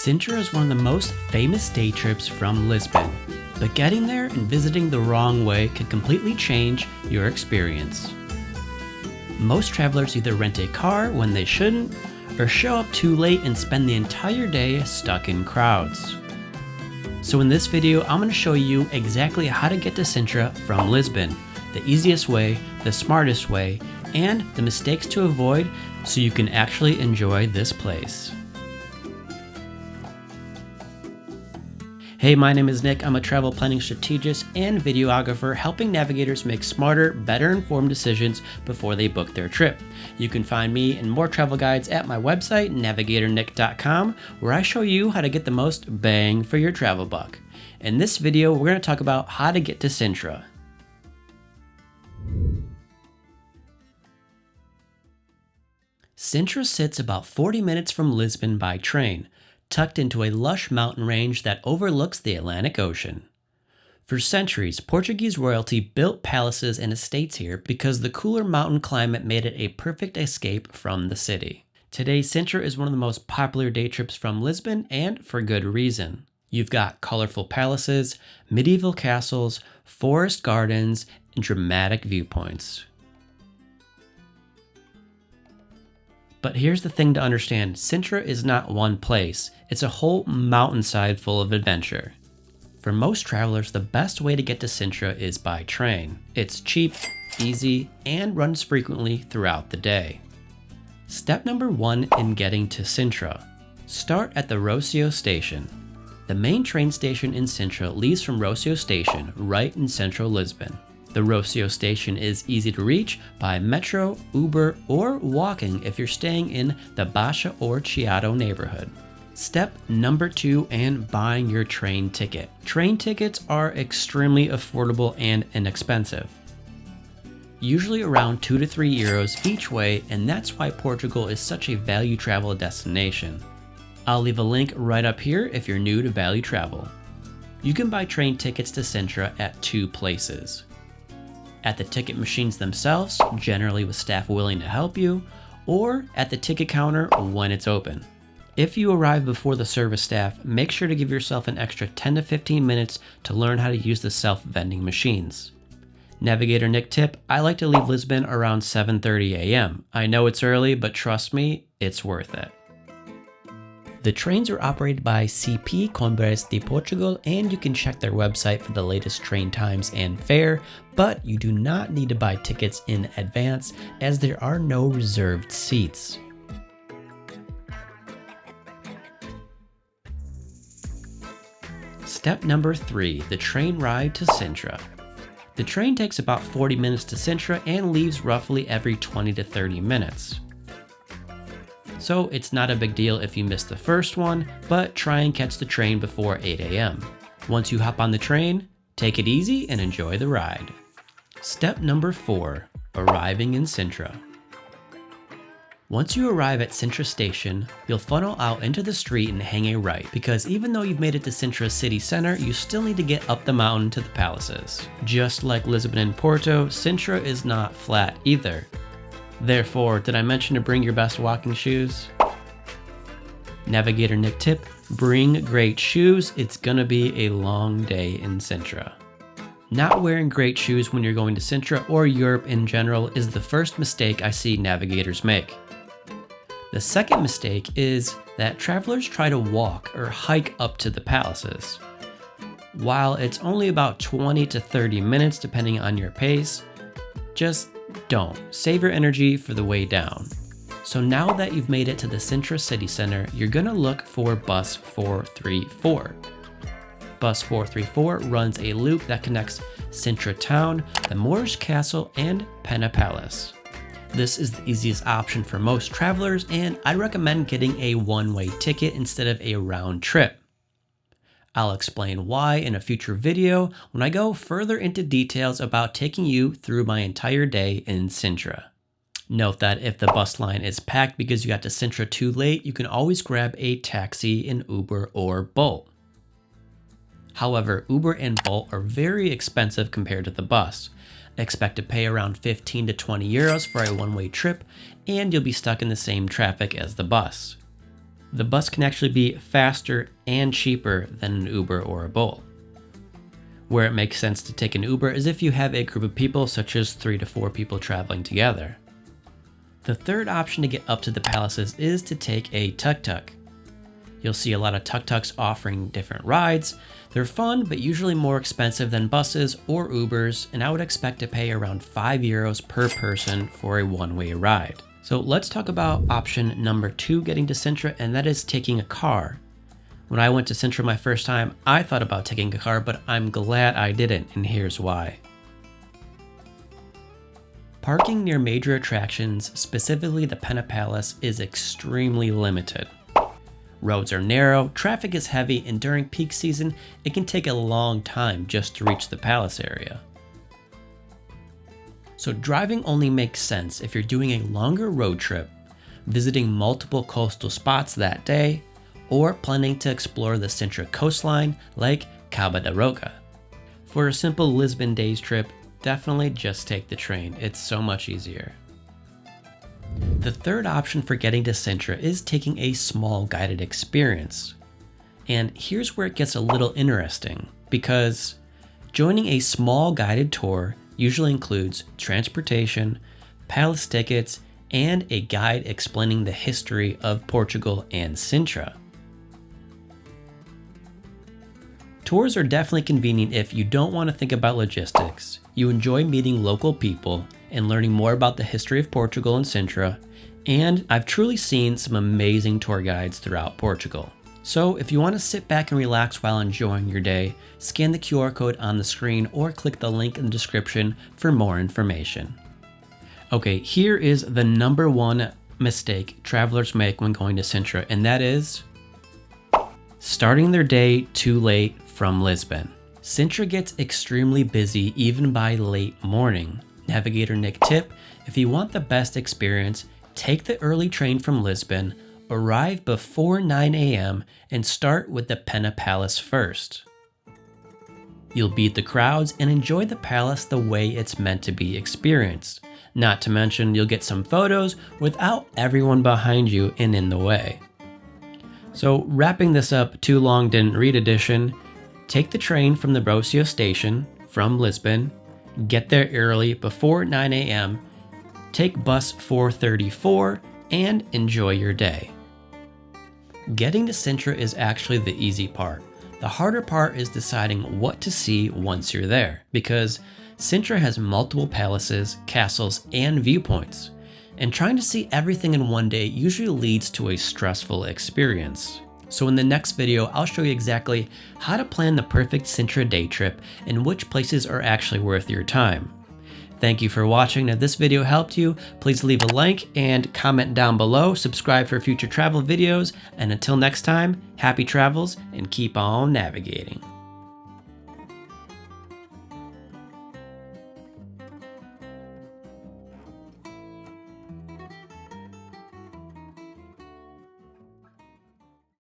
Sintra is one of the most famous day trips from Lisbon, but getting there and visiting the wrong way could completely change your experience. Most travelers either rent a car when they shouldn't, or show up too late and spend the entire day stuck in crowds. So in this video, I'm going to show you exactly how to get to Sintra from Lisbon, the easiest way, the smartest way, and the mistakes to avoid so you can actually enjoy this place. Hey, my name is Nick. I'm a travel planning strategist and videographer helping navigators make smarter, better informed decisions before they book their trip. You can find me and more travel guides at my website, navigatornick.com, where I show you how to get the most bang for your travel buck. In this video, we're going to talk about how to get to Sintra. Sintra sits about 40 minutes from Lisbon by train, tucked into a lush mountain range that overlooks the Atlantic Ocean. For centuries, Portuguese royalty built palaces and estates here because the cooler mountain climate made it a perfect escape from the city. Today, Sintra is one of the most popular day trips from Lisbon, and for good reason. You've got colorful palaces, medieval castles, forest gardens, and dramatic viewpoints. But here's the thing to understand, Sintra is not one place, it's a whole mountainside full of adventure. For most travelers, the best way to get to Sintra is by train. It's cheap, easy, and runs frequently throughout the day. Step number 1 in getting to Sintra. Start at the Rocio station. The main train station in Sintra leaves from Rocio station, right in central Lisbon. The Rocio station is easy to reach by metro, Uber, or walking if you're staying in the Baixa or Chiado neighborhood. Step number 2 in buying your train ticket. Train tickets are extremely affordable and inexpensive. Usually around 2 to 3 euros each way, and that's why Portugal is such a value travel destination. I'll leave a link right up here if you're new to value travel. You can buy train tickets to Sintra at 2 places. At the ticket machines themselves, generally with staff willing to help you, or at the ticket counter when it's open. If you arrive before the service staff, make sure to give yourself an extra 10 to 15 minutes to learn how to use the self-vending machines. Navigator Nick tip, I like to leave Lisbon around 7:30 a.m. I know it's early, but trust me, it's worth it. The trains are operated by CP Comboios de Portugal, and you can check their website for the latest train times and fare, but you do not need to buy tickets in advance as there are no reserved seats. Step number 3, the train ride to Sintra. The train takes about 40 minutes to Sintra and leaves roughly every 20 to 30 minutes. So it's not a big deal if you miss the first one, but try and catch the train before 8 a.m. Once you hop on the train, take it easy and enjoy the ride. Step number 4, arriving in Sintra. Once you arrive at Sintra station, you'll funnel out into the street and hang a right, because even though you've made it to Sintra city center, you still need to get up the mountain to the palaces. Just like Lisbon and Porto, Sintra is not flat either. Therefore, did I mention to bring your best walking shoes? Navigator Nick tip, bring great shoes, it's gonna be a long day in Sintra. Not wearing great shoes when you're going to Sintra or Europe in general is the first mistake I see navigators make. The second mistake is that travelers try to walk or hike up to the palaces. While it's only about 20 to 30 minutes depending on your pace, just don't. Save your energy for the way down. So now that you've made it to the Sintra city center, you're gonna look for bus 434. Bus 434 runs a loop that connects Sintra town, the Moorish Castle, and Pena Palace. This is the easiest option for most travelers, and I'd recommend getting a one-way ticket instead of a round trip. I'll explain why in a future video when I go further into details about taking you through my entire day in Sintra. Note that if the bus line is packed because you got to Sintra too late, you can always grab a taxi in Uber or Bolt. However, Uber and Bolt are very expensive compared to the bus. Expect to pay around 15 to 20 euros for a one-way trip, and you'll be stuck in the same traffic as the bus. the bus can actually be faster and cheaper than an Uber or a Bolt. Where it makes sense to take an Uber is if you have a group of people, such as 3 to 4 people traveling together. The third option to get up to the palaces is to take a tuk-tuk. You'll see a lot of tuk-tuks offering different rides. They're fun, but usually more expensive than buses or Ubers, and I would expect to pay around €5 per person for a one-way ride. So let's talk about option number 2 getting to Sintra, and that is taking a car. When I went to Sintra my first time, I thought about taking a car, but I'm glad I didn't, and here's why. Parking near major attractions, specifically the Pena Palace, is extremely limited. Roads are narrow, traffic is heavy, and during peak season, it can take a long time just to reach the palace area. So driving only makes sense if you're doing a longer road trip, visiting multiple coastal spots that day, or planning to explore the Sintra coastline like Cabo da Roca. For a simple Lisbon days trip, definitely just take the train. It's so much easier. The third option for getting to Sintra is taking a small guided experience. And here's where it gets a little interesting, because joining a small guided tour usually includes transportation, palace tickets, and a guide explaining the history of Portugal and Sintra. Tours are definitely convenient if you don't want to think about logistics, you enjoy meeting local people and learning more about the history of Portugal and Sintra, and I've truly seen some amazing tour guides throughout Portugal. So if you want to sit back and relax while enjoying your day, scan the QR code on the screen or click the link in the description for more information. Okay, here is the number one mistake travelers make when going to Sintra, and that is starting their day too late from Lisbon. Sintra gets extremely busy even by late morning. Navigator Nick tip: if you want the best experience, take the early train from Lisbon, arrive before 9 a.m. and start with the Pena Palace first. You'll beat the crowds and enjoy the palace the way it's meant to be experienced. Not to mention you'll get some photos without everyone behind you and in the way. So wrapping this up, too long didn't read edition, take the train from the Rocio station from Lisbon, get there early before 9 a.m., take bus 434, and enjoy your day. Getting to Sintra is actually the easy part. The harder part is deciding what to see once you're there, because Sintra has multiple palaces, castles, and viewpoints, and trying to see everything in one day usually leads to a stressful experience. So in the next video, I'll show you exactly how to plan the perfect Sintra day trip and which places are actually worth your time. Thank you for watching. If this video helped you, please leave a like and comment down below, subscribe for future travel videos, and until next time, happy travels and keep on navigating.